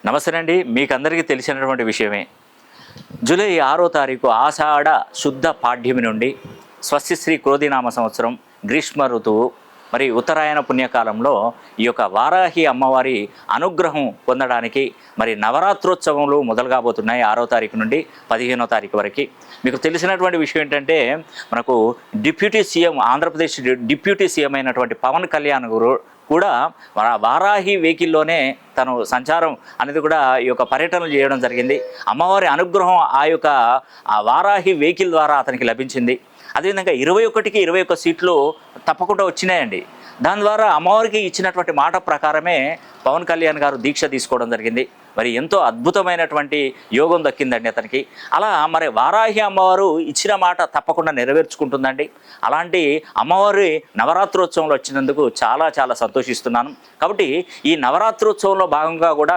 నమస్తే అండి. మీకు అందరికీ తెలిసినటువంటి విషయమే. జూలై 6వ తారీఖు ఆషాఢ శుద్ధ పాడ్యమి నుండి స్వస్తిశ్రీ క్రోధినామ సంవత్సరం గ్రీష్మ ఋతువు మరి ఉత్తరాయణ పుణ్యకాలంలో ఈ యొక్క వారాహి అమ్మవారి అనుగ్రహం పొందడానికి మరి నవరాత్రోత్సవములు మొదలు కాబోతున్నాయి. 6వ తారీఖు నుండి 15వ తారీఖు వరకు. మీకు తెలిసినటువంటి విషయం ఏంటంటే మనకు deputy CM, Andhra Pradesh deputy CM అయినటువంటి పవన్ కళ్యాణ్ కూడా వారాహి వెహికల్లోనే తను సంచారం అనేది కూడా ఈ యొక్క పర్యటనలు చేయడం జరిగింది. అమ్మవారి అనుగ్రహం ఆ వారాహి వెహికల్ ద్వారా అతనికి లభించింది. అదేవిధంగా 21కి 21 సీట్లు తప్పకుండా వచ్చినాయండి. దాని ద్వారా అమ్మవారికి ఇచ్చినటువంటి మాట ప్రకారమే పవన్ కళ్యాణ్ గారు దీక్ష తీసుకోవడం జరిగింది. మరి ఎంతో అద్భుతమైనటువంటి యోగం దక్కిందండి అతనికి. అలా మరి వారాహి అమ్మవారు ఇచ్చిన మాట తప్పకుండా నెరవేర్చుకుంటుందండి. అలాంటి అమ్మవారి నవరాత్రోత్సవంలో వచ్చినందుకు చాలా చాలా సంతోషిస్తున్నాను. కాబట్టి ఈ నవరాత్రోత్సవంలో భాగంగా కూడా